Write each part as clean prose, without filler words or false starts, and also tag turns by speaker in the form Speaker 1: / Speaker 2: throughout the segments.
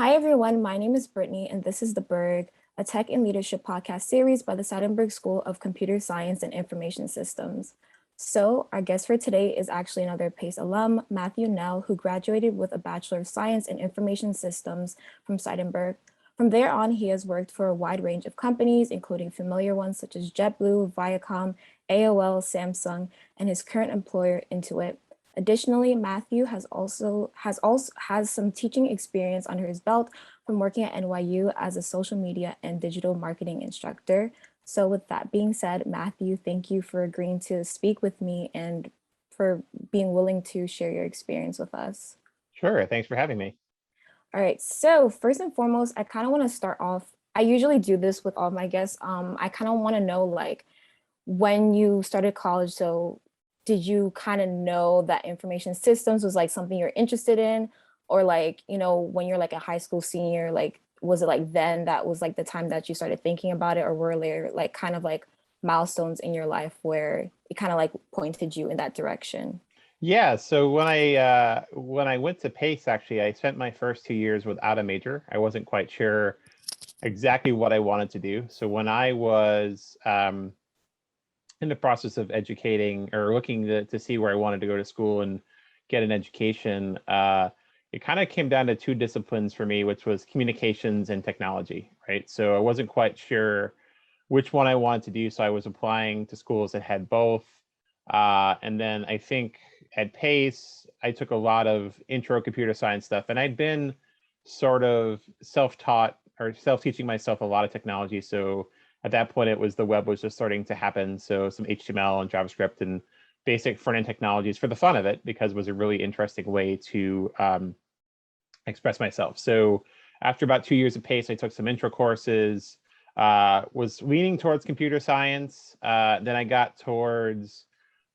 Speaker 1: Hi, everyone. My name is Brittany, and this is the Berg, a tech and leadership podcast series by the Seidenberg School of Computer Science and Information Systems. So, our guest for today is actually another PACE alum, Matthew Knell, who graduated with a Bachelor of Science in Information Systems from Seidenberg. From there on, he has worked for a wide range of companies, including familiar ones such as JetBlue, Viacom, AOL, Samsung, and his current employer, Intuit. Additionally, Matthew has some teaching experience under his belt from working at NYU as a social media and digital marketing instructor. So with that being said, Matthew, thank you for agreeing to speak with me and for being willing to share your experience with us.
Speaker 2: Sure. Thanks for having me.
Speaker 1: All right, so first and foremost, I kind of want to start off. I usually do this with all my guests. I kind of want to know like when you started college, so did you kind of know that information systems was like something you're interested in? Or like, when you're like a high school senior, like was it like then that was like the time that you started thinking about it, or were there like kind of like milestones in your life where it kind of like pointed you in that direction?
Speaker 2: Yeah. So when I went to Pace, actually, I spent my first 2 years without a major. I wasn't quite sure exactly what I wanted to do. So when I was in the process of educating or looking to see where I wanted to go to school and get an education, it kind of came down to two disciplines for me, which was communications and technology, right? So I wasn't quite sure which one I wanted to do. So I was applying to schools that had both. And then I think at Pace, I took a lot of intro computer science stuff, and I'd been sort of self-taught or self-teaching myself a lot of technology. So at that point, it was the web was just starting to happen. So some HTML and JavaScript and basic front-end technologies for the fun of it, because it was a really interesting way to express myself. So after about 2 years of Pace, I took some intro courses, was leaning towards computer science. Then I got towards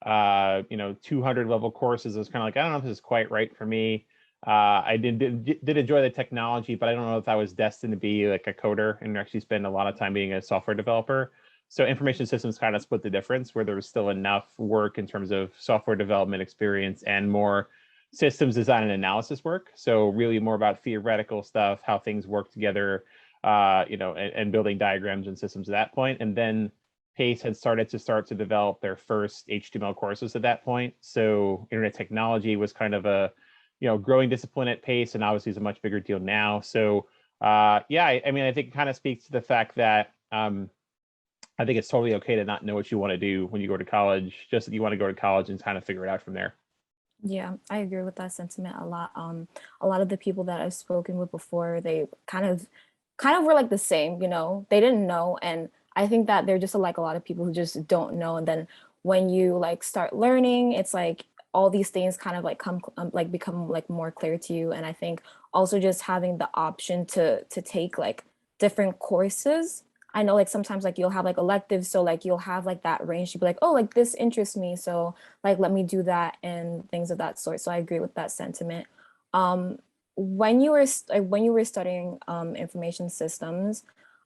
Speaker 2: 200 level courses. I was kind of like, I don't know if this is quite right for me. I did enjoy the technology, but I don't know if I was destined to be like a coder and actually spend a lot of time being a software developer. So information systems kind of split the difference, where there was still enough work in terms of software development experience and more systems design and analysis work. So really more about theoretical stuff, how things work together, and building diagrams and systems at that point. And then Pace had started to develop their first HTML courses at that point. So internet technology was kind of a growing discipline at Pace, and obviously is a much bigger deal now. So yeah, I mean, I think it kind of speaks to the fact that I think it's totally okay to not know what you want to do when you go to college, just that you want to go to college and kind of figure it out from there.
Speaker 1: Yeah, I agree with that sentiment a lot. A lot of the people that I've spoken with before, they kind of were like the same, they didn't know. And I think that they're just like a lot of people who just don't know. And then when you like start learning, it's like all these things kind of like become like more clear to you. And I think also just having the option to take like different courses. I know like sometimes like you'll have like electives, so like you'll have like that range to be like, oh, like this interests me, so like let me do that and things of that sort. So I agree with that sentiment. Um, when you were studying information systems,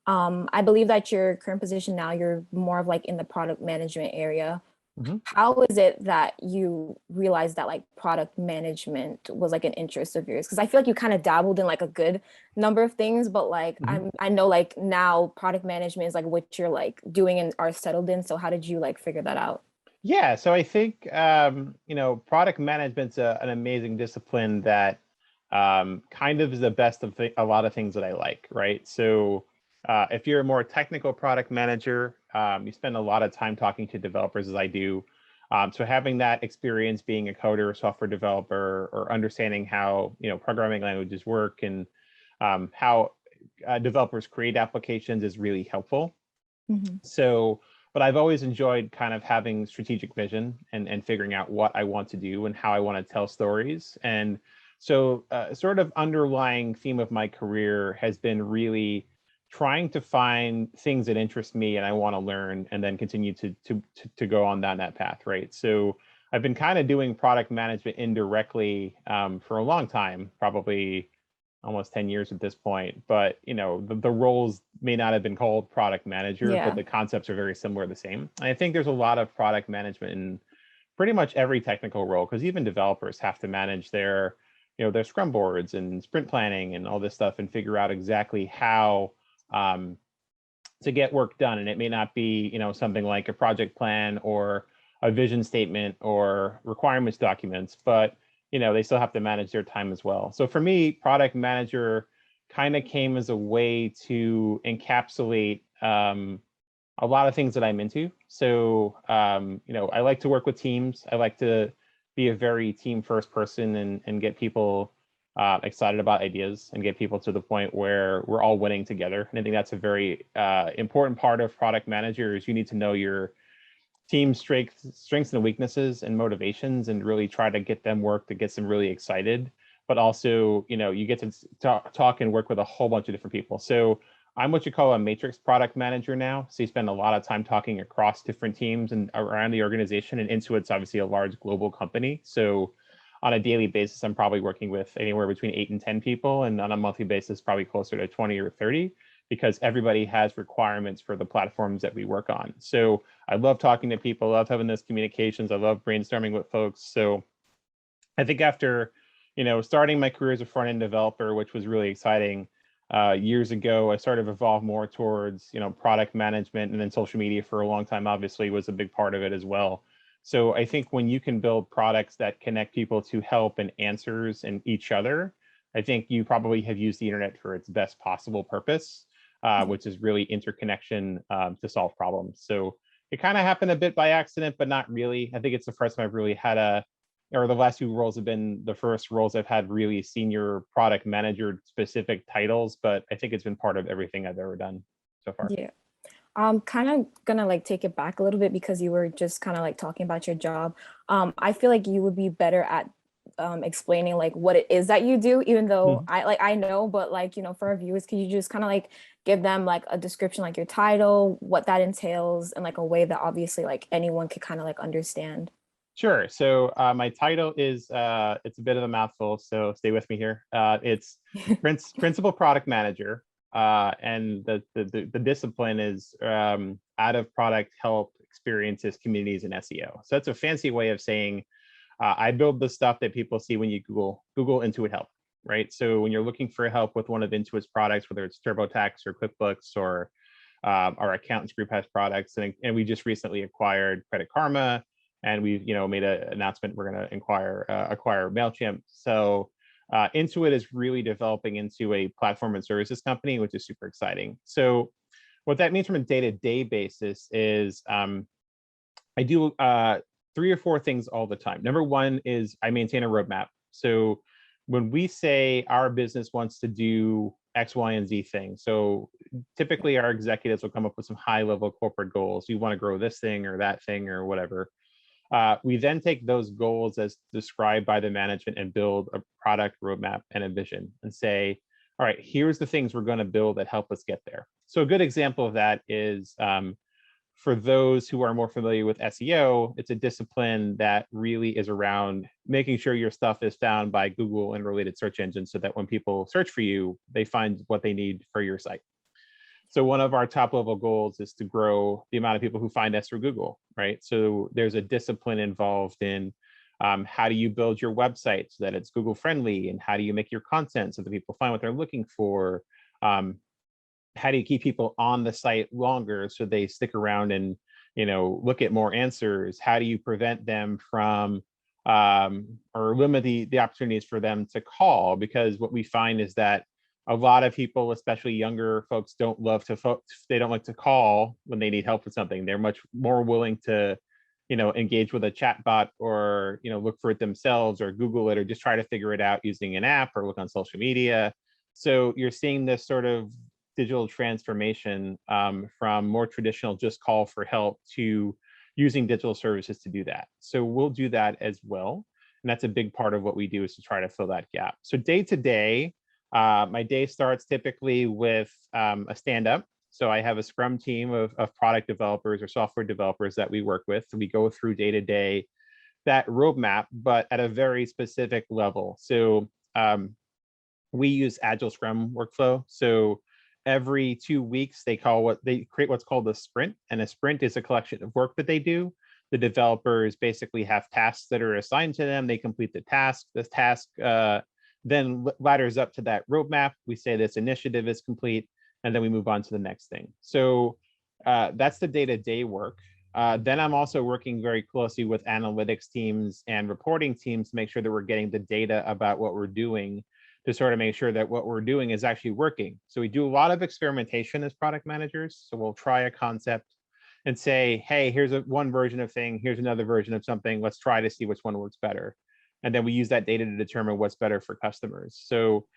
Speaker 1: I believe that your current position now, you're more of like in the product management area.
Speaker 2: Mhm.
Speaker 1: How is it that you realized that like product management was like an interest of yours? Because I feel like you kind of dabbled in like a good number of things, but like
Speaker 2: Mhm.
Speaker 1: I know like now product management is like what you're like doing and are settled in. So how did you like figure that out?
Speaker 2: Yeah, so I think product management's an amazing discipline that kind of is the best of a lot of things that I like, right? So if you're a more technical product manager, you spend a lot of time talking to developers, as I do. So having that experience being a coder or software developer, or understanding how programming languages work and how developers create applications is really helpful.
Speaker 1: Mhm.
Speaker 2: So, but I've always enjoyed kind of having strategic vision and figuring out what I want to do and how I want to tell stories. And so, sort of underlying theme of my career has been really trying to find things that interest me and I want to learn, and then continue to go on down that path, right? So I've been kind of doing product management indirectly for a long time, probably almost 10 years at this point. But the roles may not have been called product manager, but
Speaker 1: Yeah.
Speaker 2: the concepts are very similar, the same. And I think there's a lot of product management in pretty much every technical role, because even developers have to manage their their scrum boards and sprint planning and all this stuff, and figure out exactly how to get work done. And it may not be, something like a project plan or a vision statement or requirements documents, but, they still have to manage their time as well. So for me, product manager kind of came as a way to encapsulate a lot of things that I'm into. So, I like to work with teams. I like to be a very team first person and get people excited about ideas and get people to the point where we're all winning together. And I think that's a very important part of product manager is you need to know your team's strengths and weaknesses and motivations and really try to get them work that gets them really excited. But also, you get to talk and work with a whole bunch of different people. So I'm what you call a matrix product manager now. So you spend a lot of time talking across different teams and around the organization. And Intuit's obviously a large global company. So on a daily basis, I'm probably working with anywhere between 8 and 10 people. And on a monthly basis, probably closer to 20 or 30, because everybody has requirements for the platforms that we work on. So I love talking to people, I love having those communications. I love brainstorming with folks. So I think after, starting my career as a front-end developer, which was really exciting, years ago, I started to evolve more towards, product management, and then social media for a long time, obviously, was a big part of it as well. So I think when you can build products that connect people to help and answers and each other, I think you probably have used the internet for its best possible purpose, which is really interconnection to solve problems. So it kind of happened a bit by accident, but not really. I think it's the first time I've really had or the last few roles have been the first roles I've had really senior product manager specific titles, but I think it's been part of everything I've ever done so far.
Speaker 1: Yeah. I'm kind of gonna like take it back a little bit because you were just kind of like talking about your job. I feel like you would be better at explaining like what it is that you do, even though I know, but like, for our viewers, could you just kind of like give them like a description, like your title, what that entails, and like a way that obviously like anyone could kind of like understand?
Speaker 2: Sure. So my title is it's a bit of a mouthful, so stay with me here. It's principal product manager, and the discipline is out of product help experiences, communities, and SEO. So that's a fancy way of saying I build the stuff that people see when you Google Intuit help, right? So when you're looking for help with one of Intuit's products, whether it's TurboTax or QuickBooks or our accountants group has products, and we just recently acquired Credit Karma, and we've made an announcement we're going to acquire MailChimp. So Intuit is really developing into a platform and services company, which is super exciting. So what that means from a day-to-day basis is I do 3 or 4 things all the time. Number one is I maintain a roadmap. So when we say our business wants to do X, Y, and Z thing, so typically our executives will come up with some high-level corporate goals. We want to grow this thing or that thing or whatever. We then take those goals as described by the management and build a product roadmap and a vision and say, all right, here's the things we're going to build that help us get there. So a good example of that is for those who are more familiar with SEO, it's a discipline that really is around making sure your stuff is found by Google and related search engines so that when people search for you, they find what they need for your site. So one of our top level goals is to grow the amount of people who find us through Google, right? So there's a discipline involved in how do you build your website so that it's Google friendly, and how do you make your content so that people find what they're looking for? How do you keep people on the site longer so they stick around and look at more answers? How do you prevent them from or limit the opportunities for them to call? Because what we find is that a lot of people, especially younger folks, they don't like to call when they need help with something. They're much more willing to engage with a chat bot or look for it themselves or Google it or just try to figure it out using an app or look on social media. So you're seeing this sort of digital transformation from more traditional just call for help to using digital services to do that. So we'll do that as well. And that's a big part of what we do, is to try to fill that gap. So day to day, my day starts typically with a stand-up. So I have a Scrum team of product developers or software developers that we work with. We go through day to day that roadmap, but at a very specific level. So we use Agile Scrum workflow. So every 2 weeks, they create what's called a sprint, and a sprint is a collection of work that they do. The developers basically have tasks that are assigned to them. They complete the task. This task then ladders up to that roadmap. We say this initiative is complete, and then we move on to the next thing. So that's the day-to-day work. Then I'm also working very closely with analytics teams and reporting teams to make sure that we're getting the data about what we're doing, to sort of make sure that what we're doing is actually working. So we do a lot of experimentation as product managers. So we'll try a concept and say, hey, here's one version of thing, here's another version of something, let's try to see which one works better. And then we use that data to determine what's better for customers. So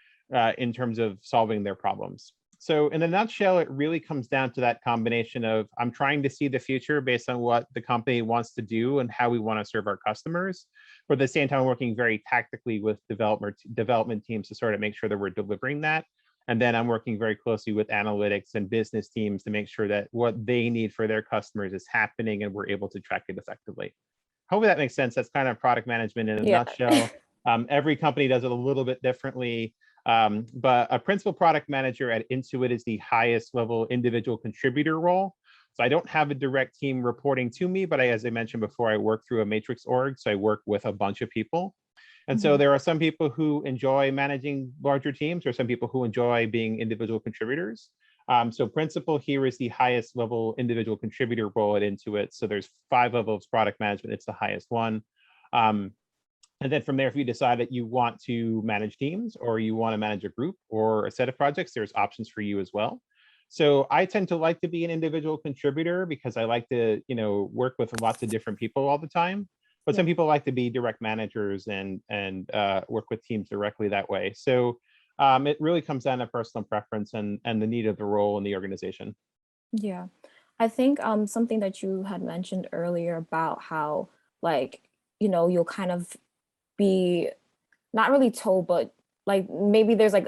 Speaker 2: in terms of solving their problems. So in a nutshell, it really comes down to that combination of I'm trying to see the future based on what the company wants to do and how we want to serve our customers. But at the same time, I'm working very tactically with development teams to sort of make sure that we're delivering that. And then I'm working very closely with analytics and business teams to make sure that what they need for their customers is happening and we're able to track it effectively. Hopefully that makes sense. That's kind of product management in a
Speaker 1: Yeah.
Speaker 2: nutshell. Every company does it a little bit differently. But a principal product manager at Intuit is the highest level individual contributor role. So I don't have a direct team reporting to me, but as I mentioned before, I work through a matrix org. So I work with a bunch of people. And so there are some people who enjoy managing larger teams, or some people who enjoy being individual contributors. So principal here is the highest level individual contributor role at Intuit. So there's 5 levels of product management. It's the highest one. And then from there, if you decide that you want to manage teams or you want to manage a group or a set of projects, there's options for you as well. So I tend to like to be an individual contributor because I like to, work with lots of different people all the time. But some people like to be direct managers and work with teams directly that way. So it really comes down to personal preference and the need of the role in the organization.
Speaker 1: Yeah. I think something that you had mentioned earlier about how, like, you'll kind of be not really told, but like maybe there's like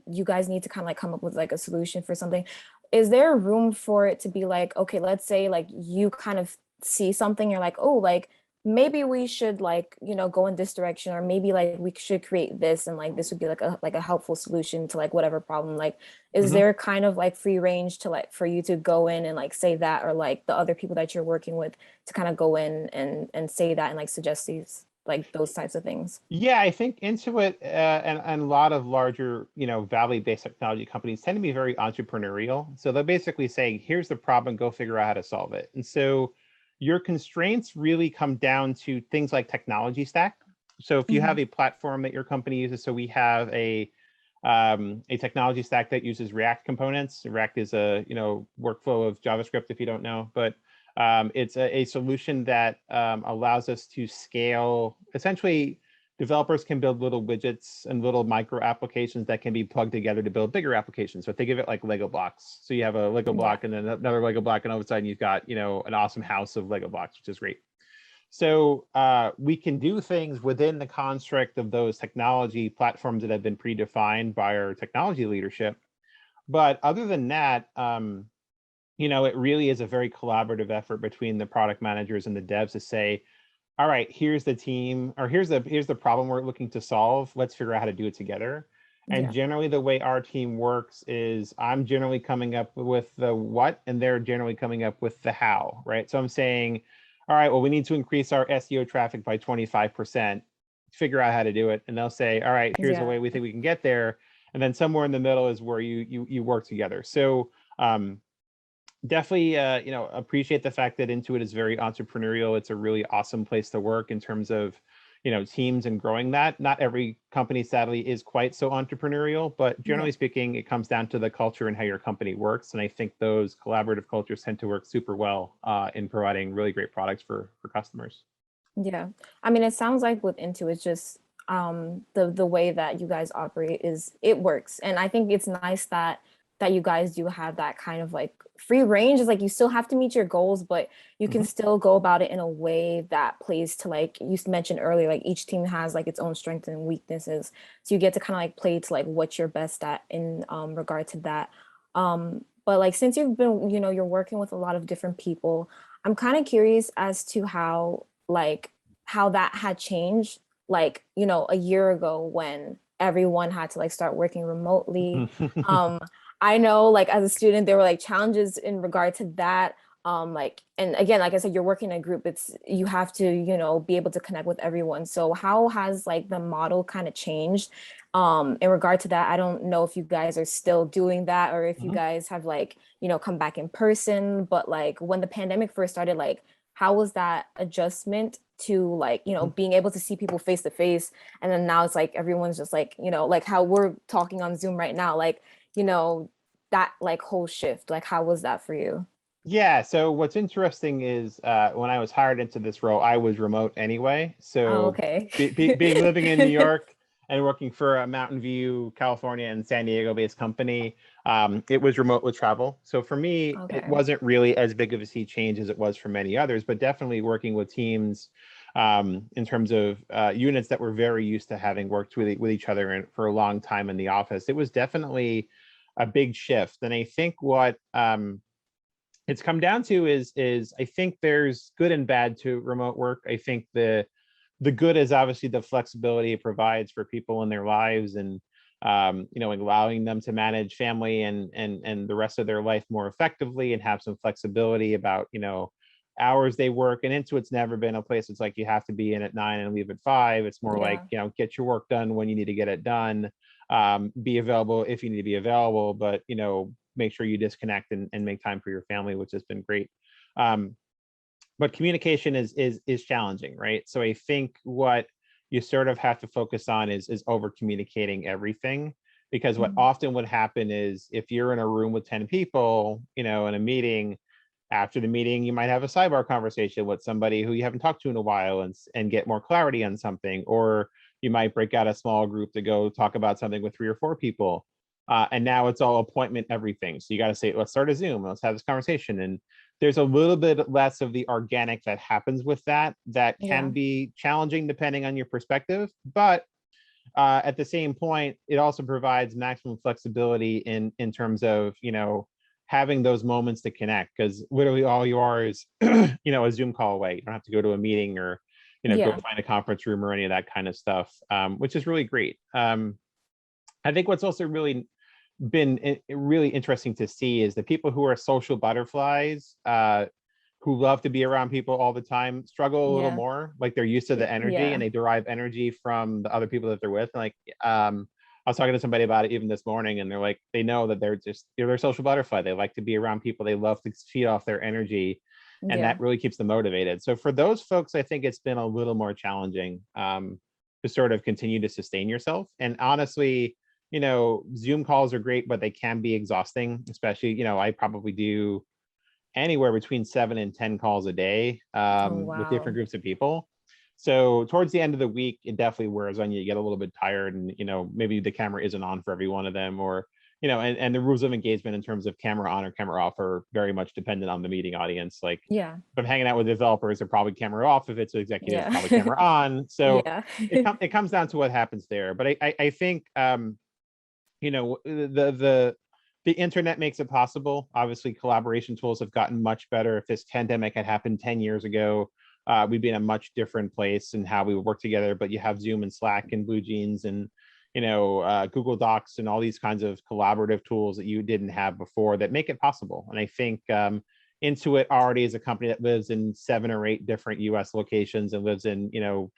Speaker 1: you guys need to kind of like come up with like a solution for something. Is there room for it to be like, okay, let's say like you kind of see something, you're like, oh, like maybe we should like, go in this direction, or maybe like we should create this, and like this would be like a helpful solution to like whatever problem. Like, is there kind of like free range to like for you to go in and like say that, or like the other people that you're working with to kind of go in and say that and like suggest these like those types of things?
Speaker 2: Yeah, I think Intuit and a lot of larger, Valley-based technology companies tend to be very entrepreneurial. So they'll basically say, here's the problem, go figure out how to solve it. And so your constraints really come down to things like technology stack. So if you have a platform that your company uses, so we have a technology stack that uses React components. React is a workflow of JavaScript, if you don't know, but it's a solution that allows us to scale. Essentially, developers can build little widgets and little micro applications that can be plugged together to build bigger applications. So think of it like Lego blocks. So you have a Lego block and then another Lego block, and all of a sudden you've got an awesome house of Lego blocks, which is great. So we can do things within the construct of those technology platforms that have been predefined by our technology leadership. But other than that, it really is a very collaborative effort between the product managers and the devs to say, all right, here's the team, or here's the problem we're looking to solve. Let's figure out how to do it together. And generally the way our team works is I'm generally coming up with the what, and they're generally coming up with the how, right? So I'm saying, all right, well, we need to increase our SEO traffic by 25%, figure out how to do it. And they'll say, all right, here's the way we think we can get there. And then somewhere in the middle is where you work together. So definitely, appreciate the fact that Intuit is very entrepreneurial. It's a really awesome place to work in terms of, teams and growing that. Not every company, sadly, is quite so entrepreneurial, but generally speaking, it comes down to the culture and how your company works. And I think those collaborative cultures tend to work super well in providing really great products for customers.
Speaker 1: Yeah. I mean, it sounds like with Intuit, just the way that you guys operate it works. And I think it's nice that you guys do have that kind of like free range. Is like you still have to meet your goals, but you can still go about it in a way that plays to, like you mentioned earlier, like each team has like its own strengths and weaknesses. So you get to kind of like play to like what you're best at in regard to that. But like since you've been, you're working with a lot of different people, I'm kind of curious as to how that had changed, like, a year ago when everyone had to like start working remotely. I know like as a student, there were like challenges in regard to that. like, and again, like I said, you're working in a group, it's, you have to, you know, be able to connect with everyone. So how has like the model kind of changed in regard to that? I don't know if you guys are still doing that, or if you
Speaker 2: Mhm.
Speaker 1: guys have like, you know, come back in person, but like when the pandemic first started, like how was that adjustment to like, you know, being able to see people face to face, and then now it's like everyone's just like, you know, like how we're talking on Zoom right now, like, you know, that like whole shift, like how was that for you?
Speaker 2: Yeah. So what's interesting is when I was hired into this role, I was remote anyway.
Speaker 1: Oh,
Speaker 2: So
Speaker 1: okay.
Speaker 2: being living in New York and working for a Mountain View, California, and San Diego-based company, it was remote with travel. So for me, it
Speaker 1: Okay.
Speaker 2: wasn't really as big of a sea change as it was for many others, but definitely working with teams in terms of units that were very used to having worked with each other for a long time in the office. It was definitely a big shift. And I think what it's come down to is I think there's good and bad to remote work. I think the good is obviously the flexibility it provides for people in their lives, and you know, allowing them to manage family and the rest of their life more effectively, and have some flexibility about, you know, hours they work. And Intuit's never been a place it's like you have to be in at 9 and leave at 5. It's more like,
Speaker 1: Yeah.
Speaker 2: you know, get your work done when you need to get it done, be available if you need to be available, but, you know, make sure you disconnect and make time for your family, which has been great. Um, but communication is challenging, right? So I think what you sort of have to focus on is over communicating everything, because what
Speaker 1: Mhm.
Speaker 2: often would happen is if you're in a room with 10 people, you know, in a meeting, after the meeting you might have a sidebar conversation with somebody who you haven't talked to in a while, and get more clarity on something, or you might break out a small group to go talk about something with 3 or 4 people, and now it's all appointment everything. So you got to say, let's start a Zoom, let's have this conversation. And there's a little bit less of the organic that happens with that, that can
Speaker 1: Yeah.
Speaker 2: be challenging depending on your perspective. But at the same point, it also provides maximum flexibility in terms of, you know, having those moments to connect, because literally all you are is you know, a Zoom call away. You don't have to go to a meeting or, you know, go
Speaker 1: Yeah.
Speaker 2: find a conference room or any of that kind of stuff, which is really great. I think what's also really been really interesting to see is the people who are social butterflies, who love to be around people all the time, struggle a little
Speaker 1: Yeah.
Speaker 2: more. Like they're used to the energy and
Speaker 1: Yeah.
Speaker 2: they derive energy from the other people that they're with. Like I was talking to somebody about it even this morning, and they're like, they know that they're just, they're a social butterfly. They like to be around people. They love to feed off their energy, and
Speaker 1: Yeah.
Speaker 2: that really keeps them motivated. So for those folks, I think it's been a little more challenging to sort of continue to sustain yourself. And honestly, you know, Zoom calls are great, but they can be exhausting, especially, you know, I probably do anywhere between 7 and 10 calls a day
Speaker 1: Oh,
Speaker 2: with different
Speaker 1: wow.
Speaker 2: groups of people. So towards the end of the week, it definitely wears on you. You get a little bit tired, and, you know, maybe the camera isn't on for every one of them, or, you know, and the rules of engagement in terms of camera on or camera off are very much dependent on the meeting audience. Like
Speaker 1: Yeah.
Speaker 2: if I'm hanging out with developers, they're probably camera off. If it's executives,
Speaker 1: Yeah.
Speaker 2: probably camera on. So
Speaker 1: Yeah.
Speaker 2: it comes down to what happens there. But I think you know, the internet makes it possible. Obviously collaboration tools have gotten much better. If this pandemic had happened 10 years ago, we'd be in a much different place in how we would work together. But you have Zoom and Slack and Blue Jeans and, you know, Google Docs and all these kinds of collaborative tools that you didn't have before that make it possible. And I think Intuit already is a company that lives in 7 or 8 different US locations and lives in, you know,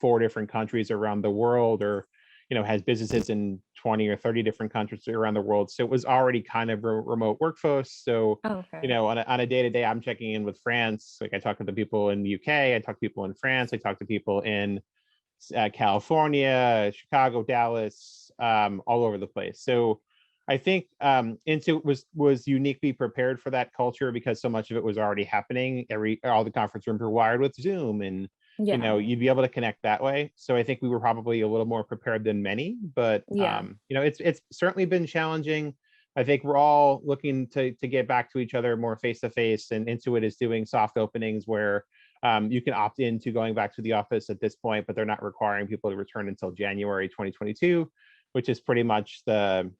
Speaker 2: 4 different countries around the world, or, you know, has businesses in 20 or 30 different countries around the world. So it was already kind of a remote workforce. So,
Speaker 1: Oh,
Speaker 2: you
Speaker 1: okay.
Speaker 2: know, on a day-to-day, I'm checking in with France. Like I talk to the people in the UK, I talk to people in France, I talk to people in California, Chicago, Dallas, all over the place. So I think Intuit was uniquely prepared for that culture because so much of it was already happening. All the conference rooms were wired with Zoom, and, you
Speaker 1: Yeah.
Speaker 2: know, you'd be able to connect that way. So I think we were probably a little more prepared than many. But
Speaker 1: Yeah.
Speaker 2: you know, it's certainly been challenging. I think we're all looking to get back to each other more face to face, and Intuit is doing soft openings where you can opt into going back to the office at this point, but they're not requiring people to return until January 2022, which is pretty much the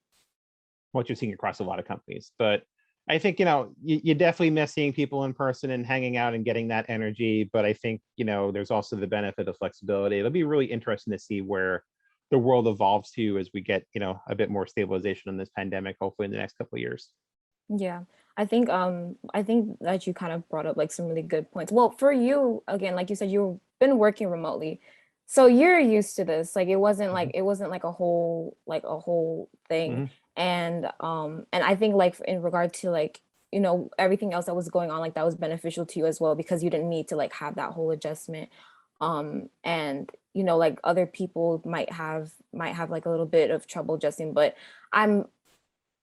Speaker 2: what you're seeing across a lot of companies. But I think, you know, you definitely miss seeing people in person and hanging out and getting that energy. But I think, you know, there's also the benefit of flexibility. It'll be really interesting to see where the world evolves to as we get, you know, a bit more stabilization in this pandemic, hopefully in the next couple of years.
Speaker 1: Yeah. I think that you kind of brought up like some really good points. Well, for you, again, like you said, you've been working remotely. So you're used to this. Like
Speaker 2: Mhm,
Speaker 1: it wasn't like a whole thing.
Speaker 2: mhm.
Speaker 1: And I think like in regard to like, you know, everything else that was going on, like that was beneficial to you as well because you didn't need to like have that whole adjustment. And you know, like other people might have like a little bit of trouble adjusting, but I'm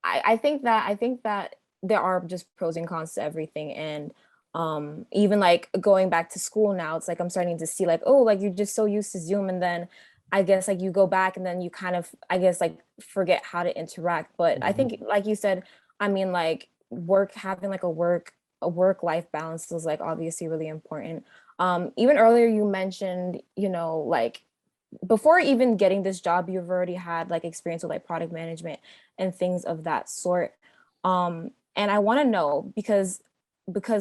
Speaker 1: I think that there are just pros and cons to everything. And even like going back to school now, it's like I'm starting to see like, oh, like you're just so used to Zoom, and then I guess like you go back and then you kind of I guess like forget how to interact. But I
Speaker 2: Mhm.
Speaker 1: think like you said, I mean like work having like a work life balance is like obviously really important. Even earlier you mentioned, you know, like before even getting this job, you've already had like experience with like product management and things of that sort. And I want to know because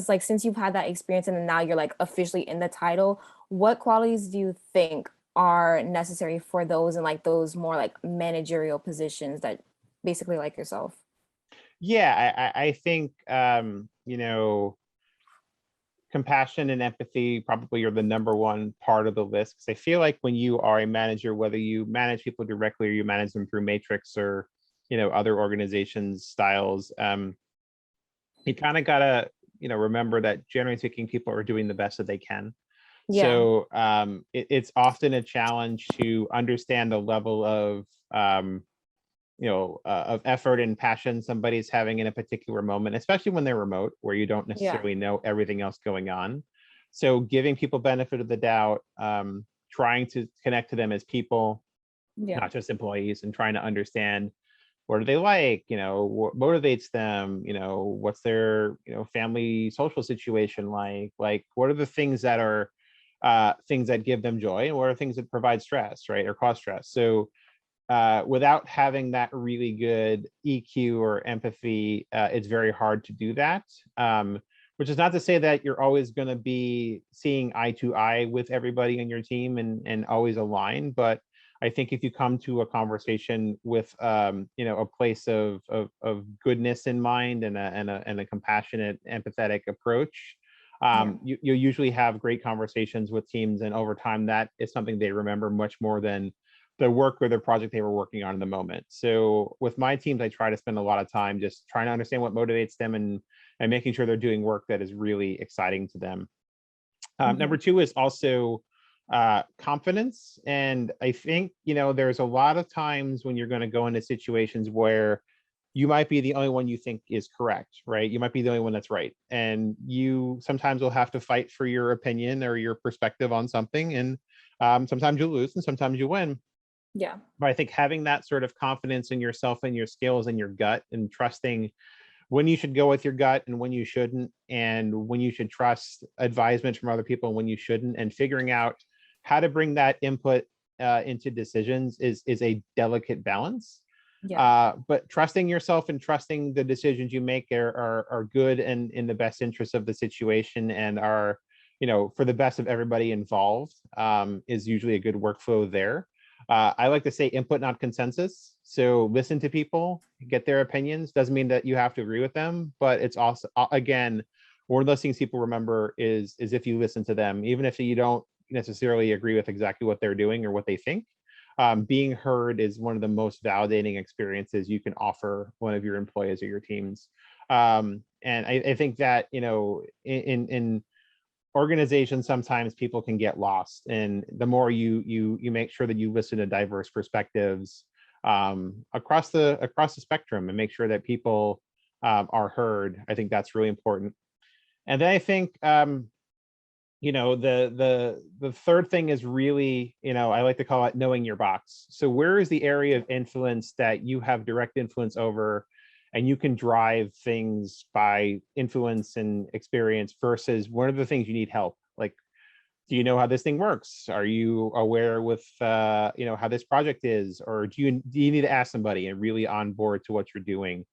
Speaker 1: like since you've had that experience and then now you're like officially in the title, what qualities do you think are necessary for those and like those more like managerial positions that basically like yourself?
Speaker 2: Yeah, I think you know, compassion and empathy probably are the number one part of the list. Because I feel like when you are a manager, whether you manage people directly or you manage them through Matrix or you know other organizations styles, you kind of gotta you know remember that generally speaking, people are doing the best that they can.
Speaker 1: Yeah,
Speaker 2: So it's often a challenge to understand the level of you know of effort and passion somebody's having in a particular moment, especially when they're remote, where you don't
Speaker 1: yeah,
Speaker 2: necessarily know everything else going on. So giving people benefit of the doubt, trying to connect to them as people,
Speaker 1: yeah,
Speaker 2: not just employees, and trying to understand what do they like, you know, what motivates them, you know, what's their you know family social situation like what are the things that are things that give them joy and what are things that provide stress, right, or cause stress. So without having that really good EQ or empathy, it's very hard to do that. Which is not to say that you're always going to be seeing eye to eye with everybody on your team and always align, but I think if you come to a conversation with you know a place of goodness in mind and a compassionate, empathetic approach,
Speaker 1: yeah,
Speaker 2: you usually have great conversations with teams, and over time that is something they remember much more than the work or the project they were working on in the moment. So with my teams, I try to spend a lot of time just trying to understand what motivates them and making sure they're doing work that is really exciting to them.
Speaker 1: hmm,
Speaker 2: Number two is also confidence. And I think, you know, there's a lot of times when you're going to go into situations where you might be the only one you think is correct, right? You might be the only one that's right. And you sometimes will have to fight for your opinion or your perspective on something. And sometimes you lose and sometimes you win.
Speaker 1: yeah,
Speaker 2: But I think having that sort of confidence in yourself and your skills and your gut and trusting when you should go with your gut and when you shouldn't, and when you should trust advisement from other people and when you shouldn't, and figuring out how to bring that input into decisions is a delicate balance.
Speaker 1: yeah,
Speaker 2: But trusting yourself and trusting the decisions you make are good and in the best interest of the situation and are you know for the best of everybody involved, is usually a good workflow there. I like to say input, not consensus. So listen to people, get their opinions. Doesn't mean that you have to agree with them, but it's also again, one of those things people remember is if you listen to them, even if you don't necessarily agree with exactly what they're doing or what they think, being heard is one of the most validating experiences you can offer one of your employees or your teams. And I think that you know in organizations sometimes people can get lost, and the more you make sure that you listen to diverse perspectives across the spectrum and make sure that people are heard, I think that's really important. And then I think you know the third thing is really, you know, I like to call it knowing your box. So where is the area of influence that you have direct influence over and you can drive things by influence and experience versus one of the things you need help, like, do you know how this thing works? Are you aware with you know how this project is, or do you need to ask somebody and really on board to what you're doing?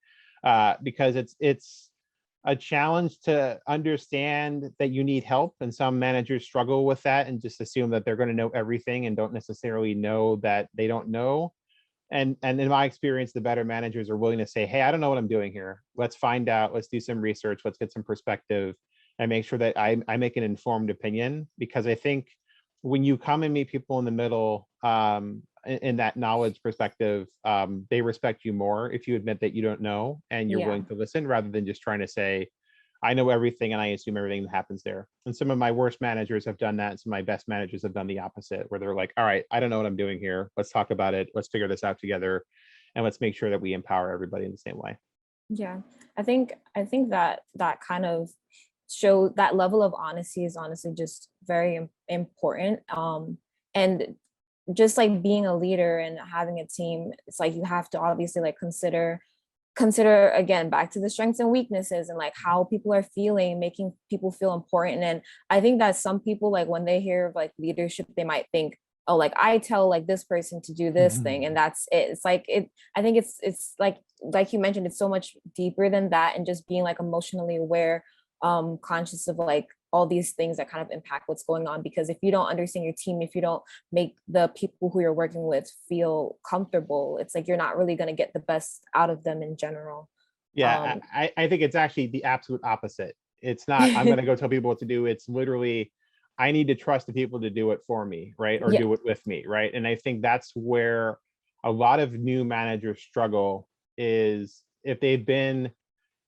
Speaker 2: Because it's a challenge to understand that you need help, and some managers struggle with that and just assume that they're going to know everything and don't necessarily know that they don't know. and in my experience, the better managers are willing to say, hey, I don't know what I'm doing here. Let's find out, let's do some research, let's get some perspective, and make sure that I make an informed opinion. Because I think when you come and meet people in the middle, in that knowledge perspective, they respect you more if you admit that you don't know and you're
Speaker 1: Yeah.
Speaker 2: willing to listen, rather than just trying to say, I know everything and I assume everything that happens there. And some of my worst managers have done that. And some of my best managers have done the opposite, where they're like, all right, I don't know what I'm doing here. Let's talk about it. Let's figure this out together. And let's make sure that we empower everybody in the same way.
Speaker 1: Yeah. I think that that kind of show that level of honesty is honestly just very important. And just like being a leader and having a team, it's like you have to obviously like consider again back to the strengths and weaknesses and like how people are feeling, making people feel important. And I think that some people, like when they hear of like leadership, they might think, oh, like I tell like this person to do this thing and that's it. It's like it I think it's like you mentioned, it's so much deeper than that, and just being like emotionally aware, conscious of like all these things that kind of impact what's going on. Because if you don't understand your team, if you don't make the people who you're working with feel comfortable, it's like you're not really going to get the best out of them in general.
Speaker 2: Yeah,
Speaker 1: um
Speaker 2: I think it's actually the absolute opposite. It's not, I'm going to go tell people what to do. It's literally, I need to trust the people to do it for me, right? Or
Speaker 1: yeah.
Speaker 2: do it with me, right? And I think that's where a lot of new managers struggle, is if they've been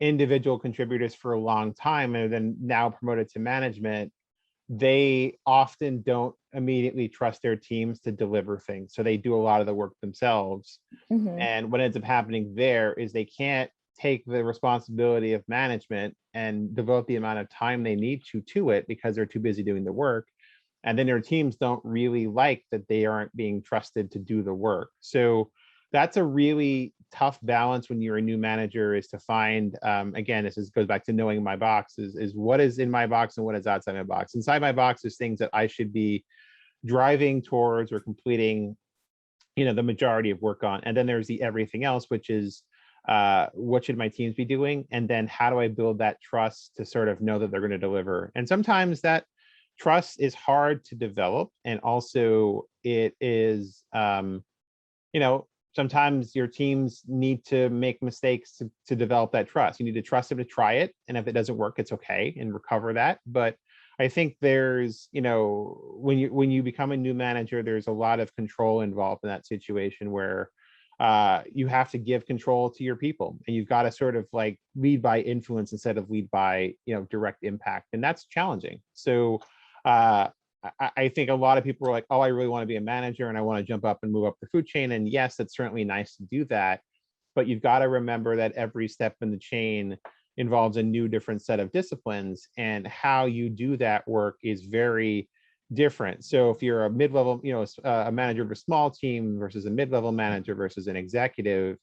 Speaker 2: individual contributors for a long time and then now promoted to management, they often don't immediately trust their teams to deliver things. So they do a lot of the work themselves.
Speaker 1: Hmm.
Speaker 2: And what ends up happening there is they can't take the responsibility of management and devote the amount of time they need to it, because they're too busy doing the work. And then their teams don't really like that they aren't being trusted to do the work. So that's a really tough balance when you're a new manager, is to find, again, goes back to knowing my box, is what is in my box and what is outside my box. Inside my box is things that I should be driving towards or completing, the majority of work on. And then there's the everything else, which is, what should my teams be doing? And then how do I build that trust to sort of know that they're going to deliver? And sometimes that trust is hard to develop. And also it is, sometimes your teams need to make mistakes to develop that trust. You need to trust them to try it. And if it doesn't work, it's okay, and recover that. But I think there's, when you become a new manager, there's a lot of control involved in that situation, where you have to give control to your people, and you've got to sort of like lead by influence instead of lead by, direct impact. And that's challenging. So I think a lot of people are like, oh, I really want to be a manager and I want to jump up and move up the food chain. And yes, it's certainly nice to do that. But you've got to remember that every step in the chain involves a new different set of disciplines, and how you do that work is very different. So if you're a mid-level, a manager of a small team versus a mid-level manager versus an executive,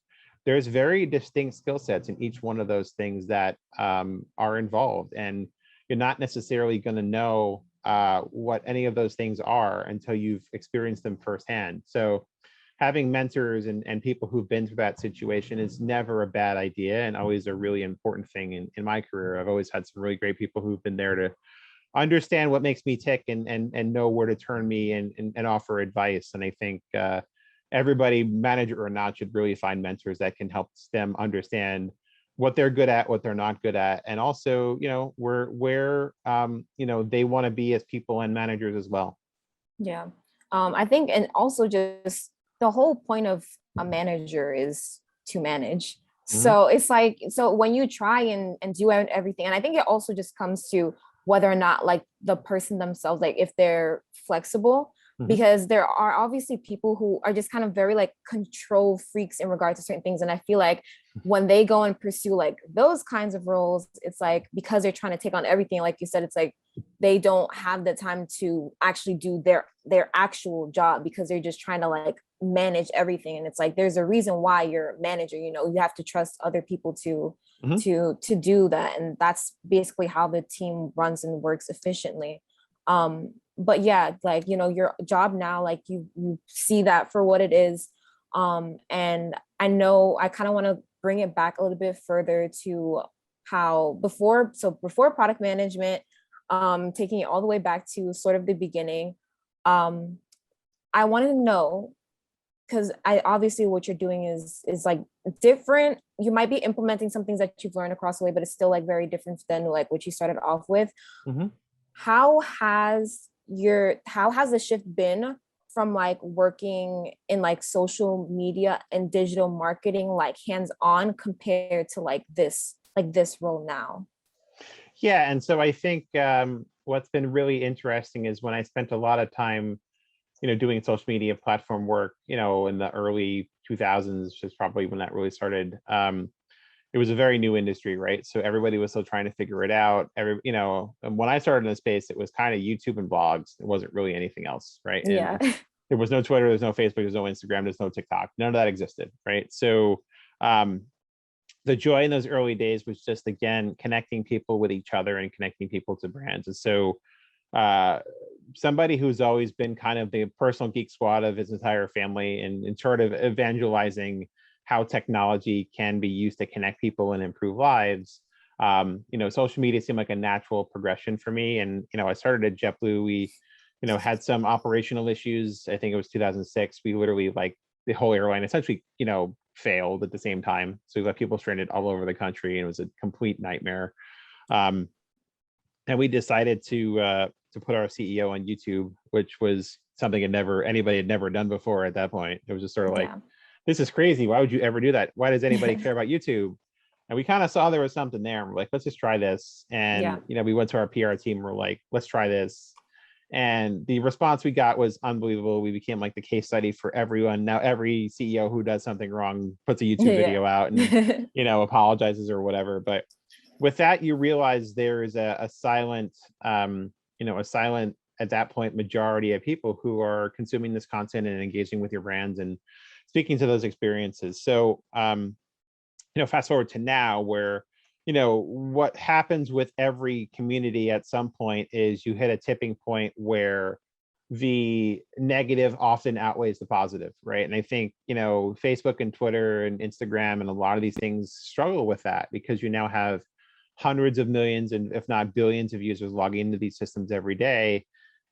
Speaker 2: there's very distinct skill sets in each one of those things that are involved. And you're not necessarily going to know what any of those things are until you've experienced them firsthand. So having mentors and people who've been through that situation is never a bad idea, and always a really important thing in my career. I've always had some really great people who've been there to understand what makes me tick, and know where to turn me and offer advice. And I think everybody, manager or not, should really find mentors that can help them understand what they're good at, what they're not good at, and also, where they want to be as people and managers as well.
Speaker 1: Yeah. I think, and also just the whole point of a manager is to manage.
Speaker 2: Mhm.
Speaker 1: So it's like, so when you try and do everything, and I think it also just comes to whether or not like the person themselves, like if they're flexible,
Speaker 2: Mhm.
Speaker 1: because there are obviously people who are just kind of very like control freaks in regard to certain things. And I feel like when they go and pursue like those kinds of roles, it's like because they're trying to take on everything, like you said, it's like they don't have the time to actually do their actual job, because they're just trying to like manage everything. And it's like there's a reason why you're a manager, you have to trust other people to
Speaker 2: Mhm.
Speaker 1: to do that. And that's basically how the team runs and works efficiently. But yeah, like your job now, like you see that for what it is. And I know I kind of want to bring it back a little bit further to how before product management, taking it all the way back to sort of the beginning. um I want to know because I obviously what you're doing is like different. You might be implementing some things that you've learned across the way, but it's still like very different than like what you started off with.
Speaker 2: Mhm.
Speaker 1: How has the shift been from like working in like social media and digital marketing, like hands on, compared to like this role now?
Speaker 2: Yeah, and so I think what's been really interesting is when I spent a lot of time, doing social media platform work, in the early 2000s, which is probably when that really started. It was a very new industry, right? So everybody was still trying to figure it out. And when I started in the space, it was kind of YouTube and blogs. It wasn't really anything else, right?
Speaker 1: Yeah.
Speaker 2: And there was no Twitter, there's no Facebook, there's no Instagram, there's no TikTok. None of that existed, right? So um, the joy in those early days was just, again, connecting people with each other and connecting people to brands. And so uh, somebody who's always been kind of the personal geek squad of his entire family, and sort of evangelizing how technology can be used to connect people and improve lives. Social media seemed like a natural progression for me. And, I started at JetBlue. We, had some operational issues. I think it was 2006. We literally, like, the whole airline essentially, failed at the same time. So we left people stranded all over the country, and it was a complete nightmare. Um, and we decided to put our CEO on YouTube, which was something anybody had never done before at that point. It was just sort of like,
Speaker 1: Yeah.
Speaker 2: this is crazy. Why would you ever do that? Why does anybody care about YouTube? And we kind of saw there was something there. And we're like, let's just try this.
Speaker 1: Yeah.
Speaker 2: And we went to our PR team. We're like, let's try this. And the response we got was unbelievable. We became like the case study for everyone. Now every CEO who does something wrong puts a YouTube
Speaker 1: Yeah.
Speaker 2: video out and apologizes or whatever. But with that, you realize there is a silent, a silent at that point majority of people who are consuming this content and engaging with your brands and speaking to those experiences. So, fast forward to now, where what happens with every community at some point is you hit a tipping point where the negative often outweighs the positive, right? And I think Facebook and Twitter and Instagram and a lot of these things struggle with that, because you now have hundreds of millions and if not billions of users logging into these systems every day,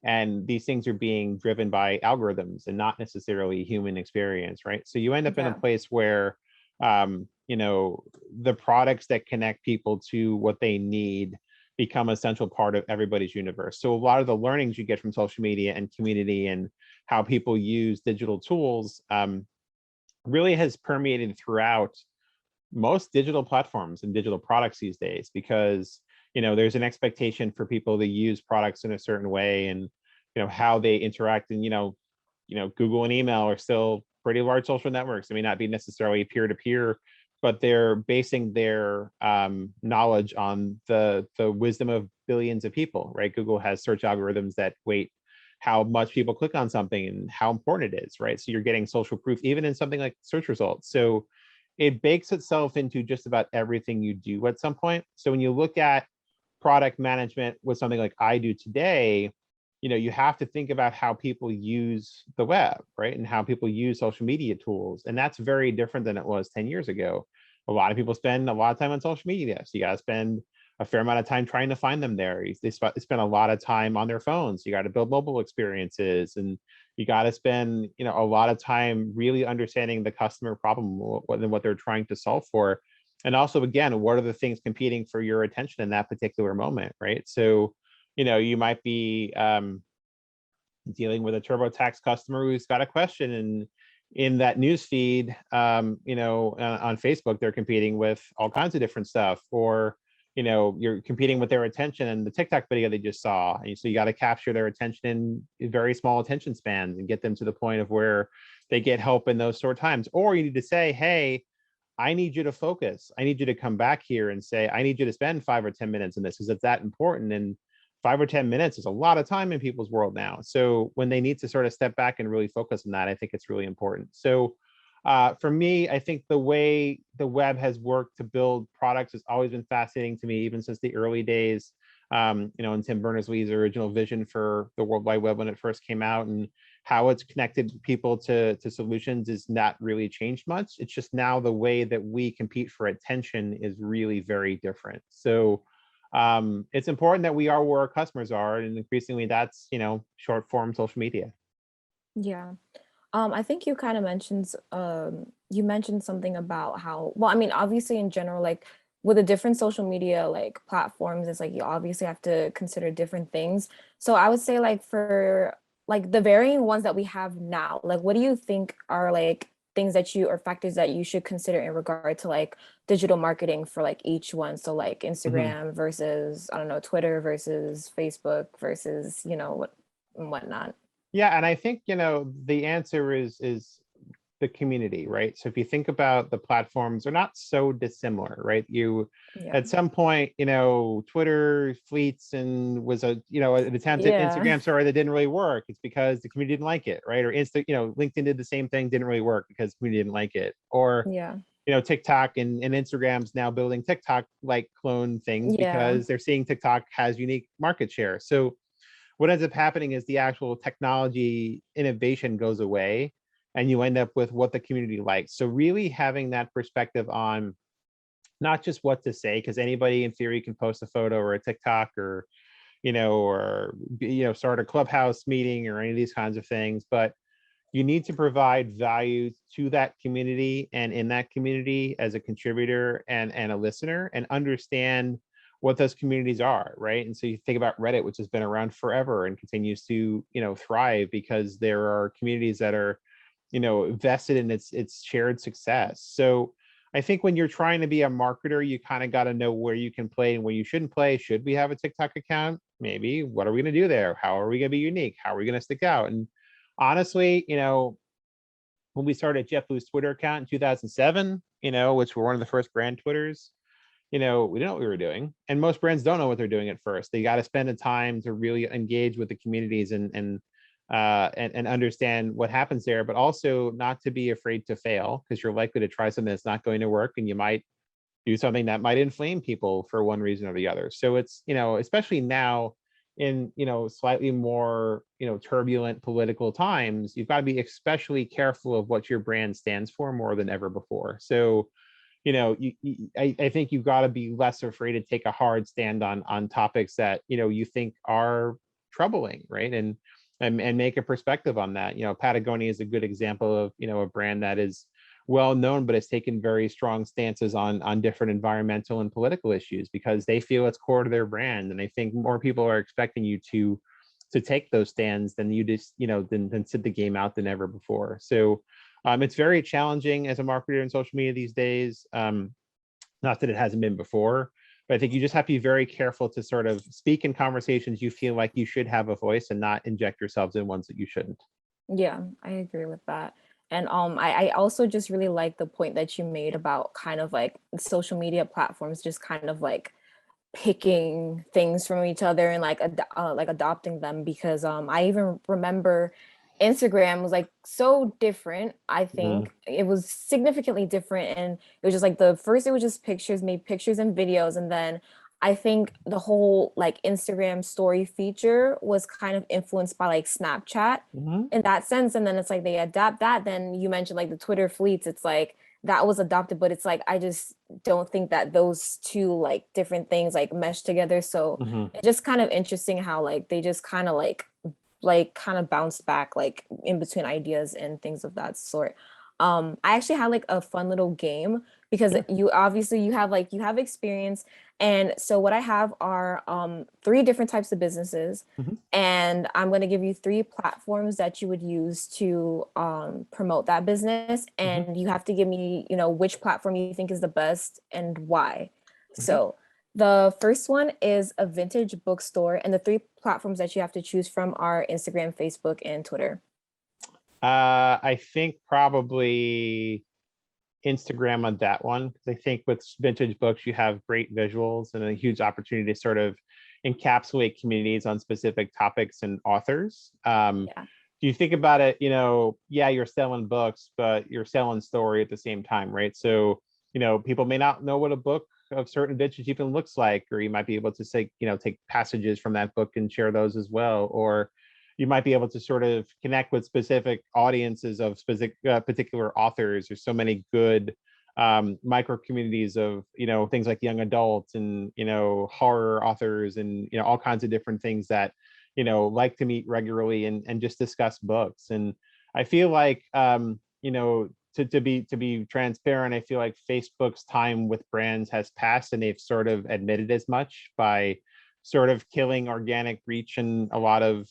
Speaker 2: and these things are being driven by algorithms and not necessarily human experience, right? So you end up in a
Speaker 1: Yeah.
Speaker 2: place where the products that connect people to what they need become a central part of everybody's universe. So a lot of the learnings you get from social media and community and how people use digital tools really has permeated throughout most digital platforms and digital products these days, because there's an expectation for people to use products in a certain way, and how they interact. And Google and email are still pretty large social networks. They may not be necessarily peer-to-peer, but they're basing their knowledge on the wisdom of billions of people, right? Google has search algorithms that weight how much people click on something and how important it is, right? So you're getting social proof even in something like search results. So it bakes itself into just about everything you do at some point. So when you look at product management with something like I do today, you have to think about how people use the web, right? And how people use social media tools. And that's very different than it was 10 years ago. A lot of people spend a lot of time on social media. So you got to spend a fair amount of time trying to find them there. They spend a lot of time on their phones. You got to build mobile experiences, and you got to spend a lot of time really understanding the customer problem and what they're trying to solve for. And also, again, what are the things competing for your attention in that particular moment, right? So you might be dealing with a TurboTax customer who's got a question, and in that news feed, on Facebook, they're competing with all kinds of different stuff, or you're competing with their attention in the TikTok video they just saw. And so you got to capture their attention in very small attention spans and get them to the point of where they get help in those short times. Or you need to say, hey, I need you to focus. I need you to come back here and say, I need you to spend 5 or 10 minutes in this because it's that important. And 5 or 10 minutes is a lot of time in people's world now. So when they need to sort of step back and really focus on that, I think it's really important. So for me, I think the way the web has worked to build products has always been fascinating to me, even since the early days. And Tim Berners-Lee's original vision for the World Wide Web when it first came out, and how it's connected people to solutions is not really changed much. It's just now the way that we compete for attention is really very different. So it's important that we are where our customers are, and increasingly that's short form social media.
Speaker 1: Yeah. I think you kind of mentioned you mentioned something about how, well, I mean, obviously in general, like with the different social media like platforms, it's like you obviously have to consider different things. So I would say like for like the varying ones that we have now, like what do you think are like things that you or factors that you should consider in regard to like digital marketing for like each one? So like
Speaker 2: Mhm.
Speaker 1: Instagram versus, I don't know, Twitter versus Facebook versus, you know, what and whatnot.
Speaker 2: Yeah, and I think, the answer is the community, right? So if you think about the platforms, they're not so dissimilar, right? You
Speaker 1: Yeah.
Speaker 2: at some point, Twitter fleets and was an attempt at
Speaker 1: Yeah.
Speaker 2: Instagram story that didn't really work. It's because the community didn't like it, right? Or LinkedIn did the same thing, didn't really work because the community didn't like it. Or
Speaker 1: Yeah.
Speaker 2: TikTok and Instagram's now building TikTok like clone things
Speaker 1: Yeah.
Speaker 2: because they're seeing TikTok has unique market share. So what ends up happening is the actual technology innovation goes away and you end up with what the community likes. So really having that perspective on not just what to say, because anybody in theory can post a photo or a TikTok or start a clubhouse meeting or any of these kinds of things, but you need to provide value to that community and in that community as a contributor and a listener and understand what those communities are, right? And so you think about Reddit, which has been around forever and continues to thrive because there are communities that are vested in its shared success. So I think when you're trying to be a marketer, you kind of got to know where you can play and where you shouldn't play. Should we have a TikTok account? Maybe. What are we going to do there? How are we going to be unique? How are we going to stick out? And honestly, when we started JetBlue's Twitter account in 2007, which were one of the first brand Twitters, we didn't know what we were doing. And most brands don't know what they're doing at first. They got to spend the time to really engage with the communities and understand what happens there, but also not to be afraid to fail because you're likely to try something that's not going to work and you might do something that might inflame people for one reason or the other. So it's, especially now in, slightly more, turbulent political times, you've got to be especially careful of what your brand stands for more than ever before. So, I think you've got to be less afraid to take a hard stand on topics that, you think are troubling, right? And make a perspective on that. Patagonia is a good example of, a brand that is well known, but has taken very strong stances on different environmental and political issues because they feel it's core to their brand. And I think more people are expecting you to take those stands than you just, than sit the game out than ever before. So it's very challenging as a marketer in social media these days. Not that it hasn't been before, but I think you just have to be very careful to sort of speak in conversations you feel like you should have a voice and not inject yourselves in ones that you shouldn't.
Speaker 1: Yeah, I agree with that. And I also just really like the point that you made about kind of like social media platforms just kind of like picking things from each other and like adopting them because I even remember Instagram was like so different. I
Speaker 2: Mhm.
Speaker 1: think it was significantly different, and it was just like the first it was just pictures, made pictures and videos, and then I think the whole like Instagram story feature was kind of influenced by like Snapchat
Speaker 2: Mhm.
Speaker 1: in that sense, and then it's like they adapt that. Then you mentioned like the Twitter fleets, it's like that was adopted, but it's like I just don't think that those two like different things like mesh together. So
Speaker 2: Mhm.
Speaker 1: it's just kind of interesting how like they just kind of like kind of bounced back like in between ideas and things of that sort. I actually had like a fun little game because
Speaker 2: Sure.
Speaker 1: you obviously you have experience, and so what I have are three different types of businesses,
Speaker 2: Mhm.
Speaker 1: and I'm going to give you three platforms that you would use to promote that business,
Speaker 2: Mhm.
Speaker 1: and you have to give me, you know, which platform you think is the best and why.
Speaker 2: Okay.
Speaker 1: So the first one is a vintage bookstore, and the three platforms that you have to choose from are Instagram, Facebook, and Twitter.
Speaker 2: I think probably Instagram on that one because I think with vintage books you have great visuals and a huge opportunity to sort of encapsulate communities on specific topics and authors.
Speaker 1: Yeah.
Speaker 2: Do you think about it, yeah, you're selling books, but you're selling story at the same time, right? So, people may not know what a book of certain vintage even looks like, or you might be able to say, take passages from that book and share those as well, or you might be able to sort of connect with specific audiences of specific particular authors. There's so many good micro communities of things like young adults and horror authors and all kinds of different things that like to meet regularly and just discuss books. And I feel like, to be transparent, I feel like Facebook's time with brands has passed, and they've sort of admitted as much by sort of killing organic reach in a lot of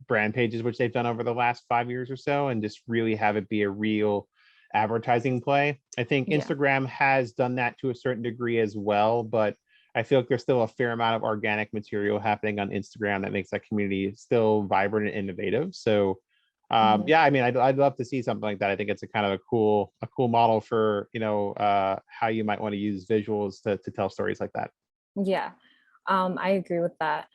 Speaker 2: brand pages, which they've done over the last 5 years or so, and just really have it be a real advertising play. I think
Speaker 1: Yeah.
Speaker 2: Instagram has done that to a certain degree as well, but I feel like there's still a fair amount of organic material happening on Instagram that makes that community still vibrant and innovative. So
Speaker 1: Mhm.
Speaker 2: yeah, I mean, I'd love to see something like that. I think it's a kind of a cool model for, how you might want to use visuals to tell stories like that.
Speaker 1: Yeah. I agree with that.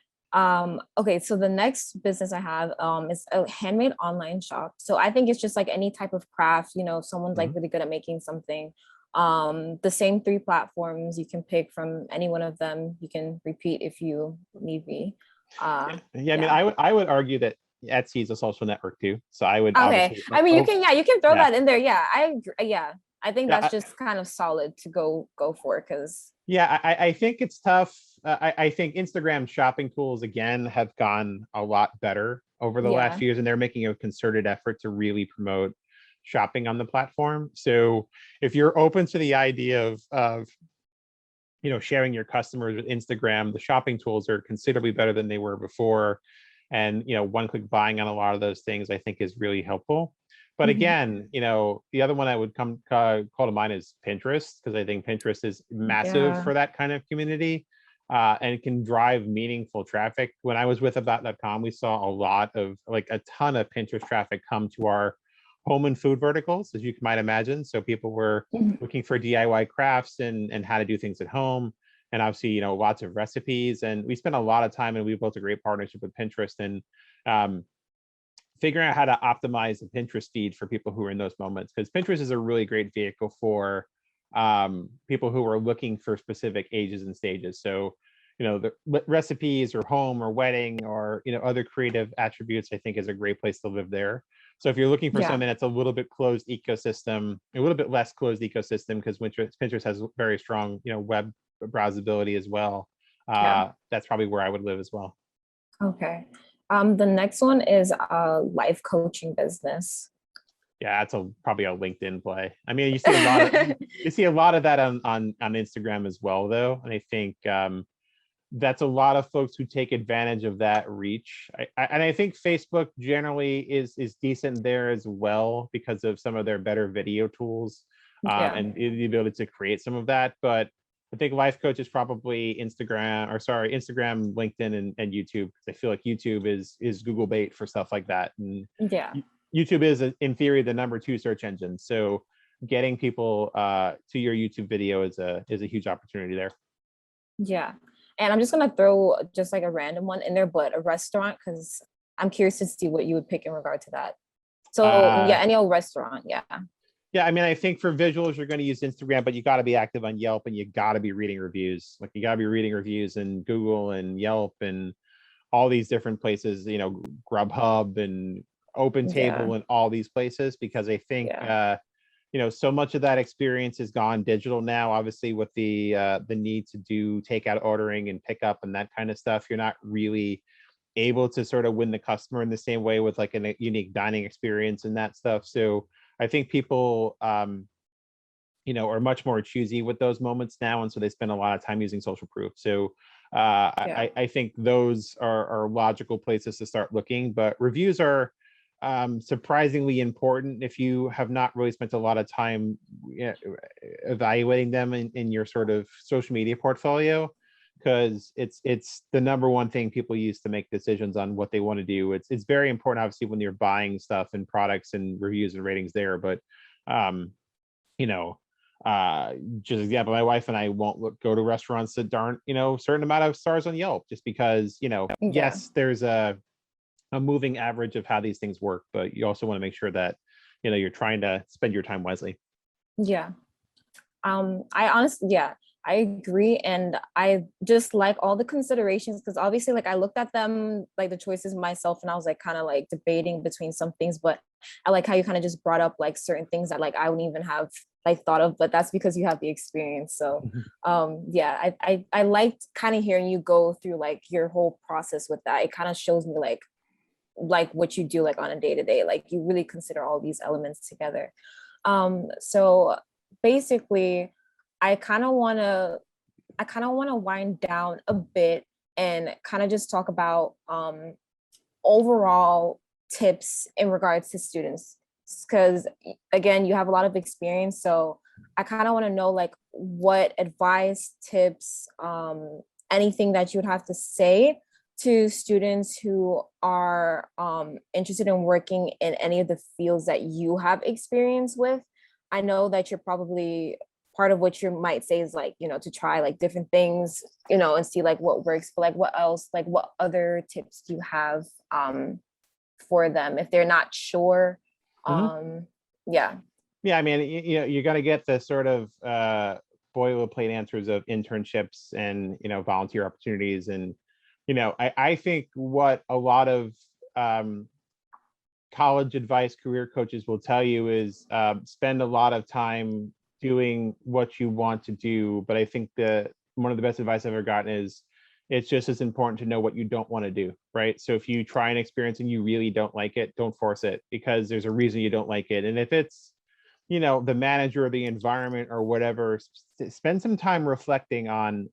Speaker 1: Okay, so the next business I have is a handmade online shop. So I think it's just like any type of craft, if someone's like
Speaker 2: Mhm.
Speaker 1: really good at making something. The same three platforms, you can pick from any one of them. You can repeat if you need be.
Speaker 2: Yeah, yeah. I mean,
Speaker 1: Yeah.
Speaker 2: I would argue that Etsy is a social network too. So I would
Speaker 1: Okay.
Speaker 2: obviously,
Speaker 1: I mean,
Speaker 2: oh,
Speaker 1: you can throw
Speaker 2: yeah,
Speaker 1: that in there. Yeah. Yeah. I think that's
Speaker 2: yeah.
Speaker 1: just kind of solid to go for because
Speaker 2: Yeah, I think it's tough. I think Instagram shopping tools again have gone a lot better over the last
Speaker 1: yeah.
Speaker 2: few years, and they're making a concerted effort to really promote shopping on the platform. So if you're open to the idea of sharing your customers with Instagram, the shopping tools are considerably better than they were before, and one-click buying on a lot of those things I think is really helpful. But
Speaker 1: Mhm.
Speaker 2: again, the other one I would call to mind is Pinterest, because I think Pinterest is massive
Speaker 1: Yeah.
Speaker 2: for that kind of community, and it can drive meaningful traffic. When I was with About.com, we saw a lot of, like, a ton of Pinterest traffic come to our home and food verticals, as you might imagine. So people were
Speaker 1: Mhm.
Speaker 2: looking for DIY crafts and how to do things at home, and obviously lots of recipes. And we spent a lot of time, and we built a great partnership with Pinterest, and um, figuring out how to optimize the Pinterest feed for people who are in those moments, because Pinterest is a really great vehicle for people who are looking for specific ages and stages. So the recipes or home or wedding or other creative attributes, I think, is a great place to live there. So if you're looking for
Speaker 1: Yeah.
Speaker 2: something that's a little bit closed ecosystem, a little bit less closed ecosystem, because Pinterest has very strong web browsability as well,
Speaker 1: Yeah.
Speaker 2: that's probably where I would live as well.
Speaker 1: Okay. The next one is a life coaching business.
Speaker 2: Yeah, that's probably a LinkedIn play. I mean, you see a lot of that on Instagram as well, though, and I think that's a lot of folks who take advantage of that reach. And I think Facebook generally is decent there as well because of some of their better video tools,
Speaker 1: Yeah.
Speaker 2: and the ability to create some of that. But I think life coach is probably Instagram, LinkedIn, and YouTube, because I feel like YouTube is Google bait for stuff like that. And
Speaker 1: Yeah.
Speaker 2: YouTube is, in theory, the number 2 search engine. So getting people to your YouTube video is a huge opportunity there.
Speaker 1: Yeah. And I'm just gonna throw just like a random one in there, but a restaurant, because I'm curious to see what you would pick in regard to that. So yeah,
Speaker 2: Uh,
Speaker 1: any old restaurant. Yeah.
Speaker 2: yeah, I mean, I think for visuals, you're going to use Instagram, but you got to be active on Yelp, and you got to be reading reviews. Like, you got to be reading reviews in Google and Yelp and all these different places, Grubhub and Open
Speaker 1: Yeah.
Speaker 2: Table and all these places, because I think
Speaker 1: Yeah.
Speaker 2: so much of that experience has gone digital now. Obviously, with the need to do takeout ordering and pickup and that kind of stuff, you're not really able to sort of win the customer in the same way with like a unique dining experience and that stuff. So I think people are much more choosy with those moments now, and so they spend a lot of time using social proof. So
Speaker 1: Yeah.
Speaker 2: I think those are logical places to start looking. But reviews are surprisingly important if you have not really spent a lot of time evaluating them in your sort of social media portfolio, because it's the number one thing people use to make decisions on what they want to do. It's very important, obviously, when you're buying stuff and products and reviews and ratings there. But um, you know, just example, my wife and I won't go to restaurants that aren't, certain amount of stars on Yelp, just because,
Speaker 1: Yeah.
Speaker 2: yes, there's a moving average of how these things work, but you also want to make sure that, you're trying to spend your time wisely.
Speaker 1: Yeah. I honestly, yeah, I agree. And I just like all the considerations because obviously, like, I looked at them, like the choices myself, and I was like kind of like debating between some things, but I like how you kind of just brought up like certain things that like I wouldn't even have like thought of, but that's because you have the experience. So yeah, I liked kind of hearing you go through like your whole process with that. It kind of shows me like like what you do like on a day-to-day, like you really consider all these elements together. So basically I kind of want to wind down a bit and kind of just talk about overall tips in regards to students, because again, you have a lot of experience, so I kind of want to know like what advice, tips, anything that you would have to say to students who are interested in working in any of the fields that you have experience with. I know that you're probably, part of what you might say is like, to try like different things, and see like what works, but like what else, like what other tips do you have for them if they're not sure? Yeah.
Speaker 2: Yeah, I mean, you got to get the sort of boilerplate answers of internships and volunteer opportunities, and I think what a lot of college advice career coaches will tell you is spend a lot of time doing what you want to do. But I think one of the best advice I've ever gotten is it's just as important to know what you don't want to do, right? So if you try an experience and you really don't like it, don't force it, because there's a reason you don't like it. And if it's the manager or the environment or whatever, spend some time reflecting on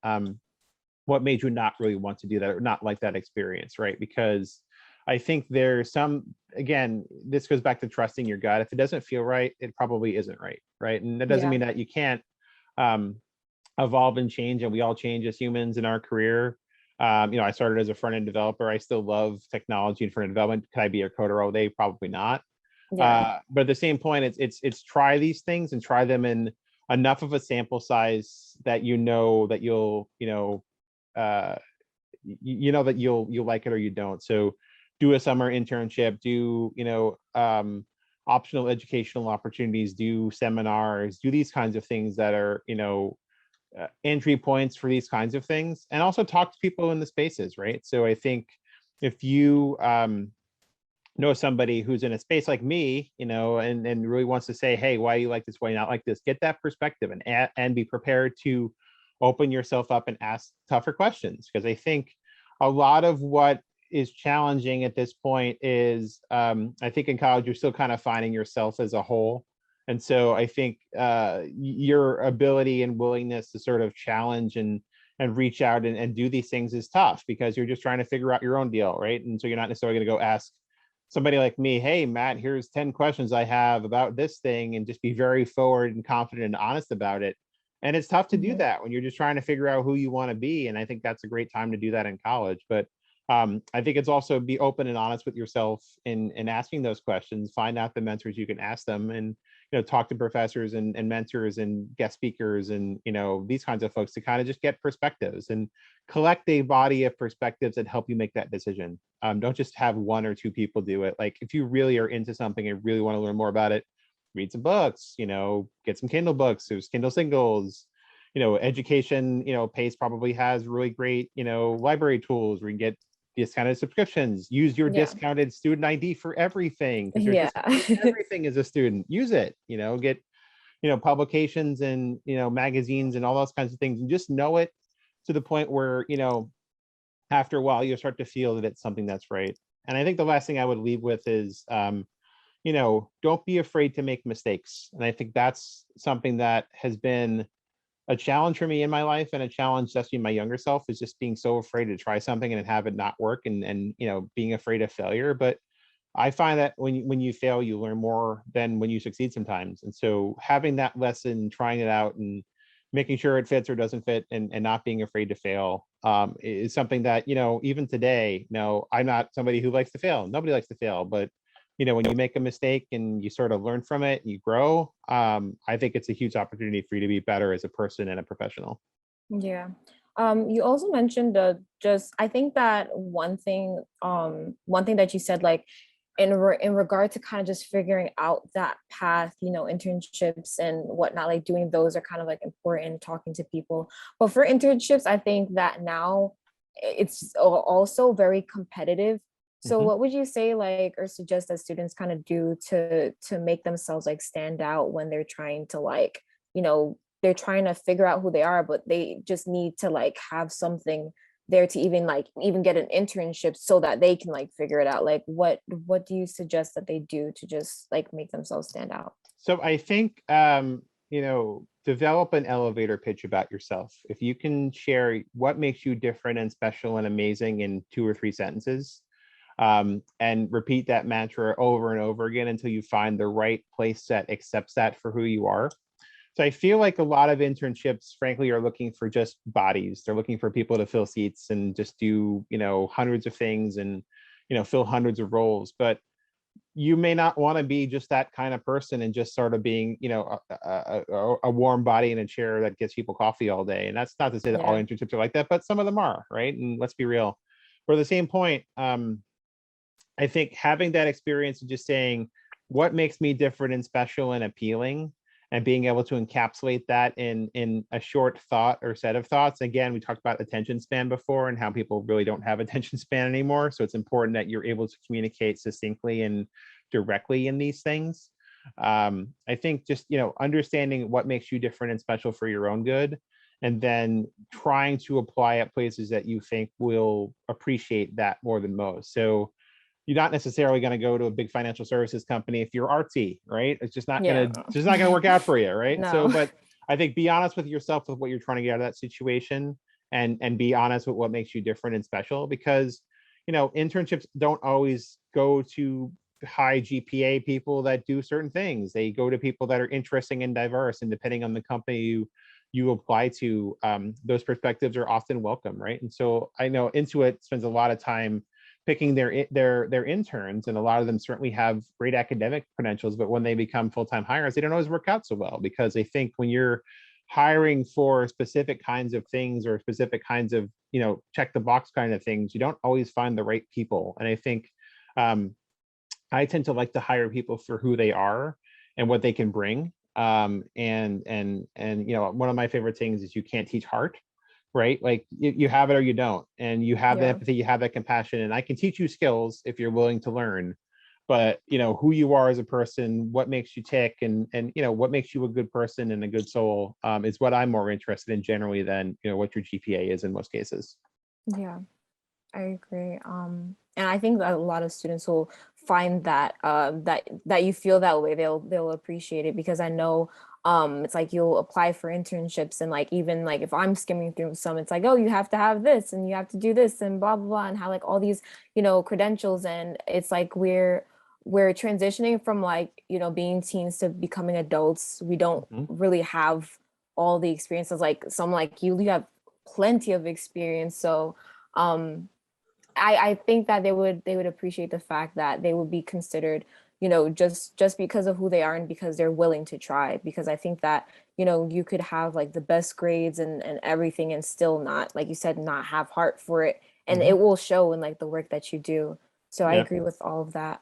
Speaker 2: what made you not really want to do that or not like that experience, right? Because I think there's again, this goes back to trusting your gut. If it doesn't feel right, it probably isn't right, right? And that doesn't mean that you can't evolve and change, and we all change as humans in our career. I started as a front-end developer. I still love technology and front-end development. Could I be a coder all day? Probably not. But at the same point, it's try these things and try them in enough of a sample size that that you'll that you'll like it or you don't. So do a summer internship, do optional educational opportunities, do seminars, do these kinds of things that are entry points for these kinds of things, and also talk to people in the spaces, right? So I think if you know somebody who's in a space like me, and really wants to say, hey, why do you like this, why do you not like this, get that perspective and be prepared to open yourself up and ask tougher questions. Because I think a lot of what is challenging at this point is I think in college you're still kind of finding yourself as a whole. And so I think your ability and willingness to sort of challenge and reach out and do these things is tough, because you're just trying to figure out your own deal, right? And so you're not necessarily going to go ask somebody like me, hey, Matt, here's 10 questions I have about this thing, and just be very forward and confident and honest about it. And it's tough to do that when you're just trying to figure out who you want to be. And I think that's a great time to do that in college. But I think it's also be open and honest with yourself in asking those questions, find out the mentors you can ask them, and talk to professors and mentors and guest speakers and these kinds of folks to kind of just get perspectives and collect a body of perspectives that help you make that decision. Don't just have one or two people do it. Like if you really are into something and really want to learn more about it, read some books, get some Kindle books, there's Kindle singles, education, Pace probably has really great, library tools where you can get discounted subscriptions. Use your discounted student ID for everything, because everything as a student. Use it, get publications and magazines and all those kinds of things, and just know it to the point where after a while you'll start to feel that it's something that's right. And I think the last thing I would leave with is don't be afraid to make mistakes. And I think that's something that has been a challenge for me in my life, and a challenge just in my younger self, is just being so afraid to try something and have it not work, and being afraid of failure. But I find that when you fail, you learn more than when you succeed sometimes. And so having that lesson, trying it out and making sure it fits or doesn't fit, and not being afraid to fail is something that, even today, I'm not somebody who likes to fail. Nobody likes to fail, but when you make a mistake and you sort of learn from it, you grow. I think it's a huge opportunity for you to be better as a person and a professional.
Speaker 1: Yeah. You also mentioned I think that one thing that you said, like in regard to kind of just figuring out that path, internships and whatnot, like doing those are kind of like important, talking to people. But for internships, I think that now it's also very competitive. So what would you say, like, or suggest that students kind of do to make themselves like stand out when they're trying to like, they're trying to figure out who they are, but they just need to like have something there to even get an internship so that they can like figure it out? Like what do you suggest that they do to just like make themselves stand out?
Speaker 2: So I think, develop an elevator pitch about yourself. If you can share what makes you different and special and amazing in 2 or 3 sentences, and repeat that mantra over and over again until you find the right place that accepts that for who you are. So I feel like a lot of internships, frankly, are looking for just bodies. They're looking for people to fill seats and just do, hundreds of things and, fill hundreds of roles. But you may not want to be just that kind of person and just sort of being, a warm body in a chair that gets people coffee all day. And that's not to say that all
Speaker 1: Yeah.
Speaker 2: internships are like that, but some of them are, right? And let's be real. For the same point, I think having that experience and just saying what makes me different and special and appealing, and being able to encapsulate that in a short thought or set of thoughts. Again, we talked about attention span before and how people really don't have attention span anymore. So it's important that you're able to communicate succinctly and directly in these things. I think just, understanding what makes you different and special for your own good, and then trying to apply at places that you think will appreciate that more than most. So you're not necessarily going to go to a big financial services company if you're artsy, right? It's just not
Speaker 1: Yeah.
Speaker 2: going to work out for you, right? So,
Speaker 1: No.
Speaker 2: but I think be honest with yourself with what you're trying to get out of that situation, and be honest with what makes you different and special, because internships don't always go to high GPA people that do certain things. They go to people that are interesting and diverse, and depending on the company you apply to, those perspectives are often welcome, right? And so I know Intuit spends a lot of time picking their interns, and a lot of them certainly have great academic credentials, but when they become full-time hires, they don't always work out so well, because they think when you're hiring for specific kinds of things or specific kinds of check the box kind of things, you don't always find the right people. And I think I tend to like to hire people for who they are and what they can bring. And one of my favorite things is you can't teach heart, right? Like you have it or you don't, and you have the
Speaker 1: Yeah.
Speaker 2: empathy, you have that compassion, and I can teach you skills if you're willing to learn. But who you are as a person, what makes you tick, and what makes you a good person and a good soul, is what I'm more interested in generally than what your GPA is in most cases.
Speaker 1: Yeah. I agree. And I think that a lot of students will find that that you feel that way. They'll appreciate it, because I know it's like you'll apply for internships, and like even like if I'm skimming through some, it's like, oh, you have to have this and you have to do this and blah blah blah, and how like all these credentials, and it's like we're transitioning from like being teens to becoming adults. We don't
Speaker 2: Mhm.
Speaker 1: really have all the experiences like some like you have plenty of experience. So um I think that they would appreciate the fact that they would be considered, just because of who they are and because they're willing to try. Because I think that, you could have like the best grades and everything and still not, like you said, not have heart for it. And
Speaker 2: Mhm.
Speaker 1: it will show in like the work that you do. So I
Speaker 2: Yeah.
Speaker 1: agree with all of that.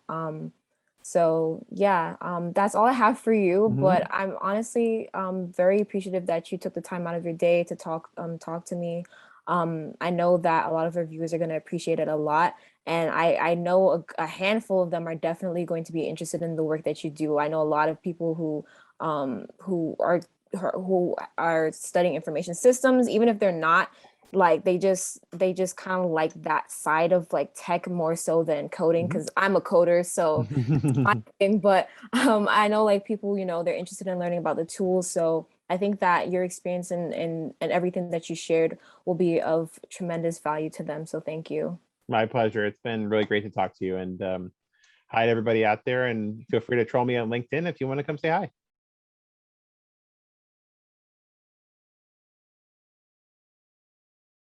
Speaker 1: So yeah, that's all I have for you.
Speaker 2: Mhm.
Speaker 1: But I'm honestly very appreciative that you took the time out of your day to talk to me. I know that a lot of our viewers are going to appreciate it a lot. And I know a handful of them are definitely going to be interested in the work that you do. I know a lot of people who are studying information systems, even if they're not, like they just kind of like that side of like tech more so than coding,
Speaker 2: Mhm.
Speaker 1: because I'm a coder, so my thing. But I know like people, they're interested in learning about the tools. So I think that your experience and everything that you shared will be of tremendous value to them. So thank you.
Speaker 2: My pleasure. It's been really great to talk to you, and hi to everybody out there, and feel free to troll me on LinkedIn if you want to come say hi.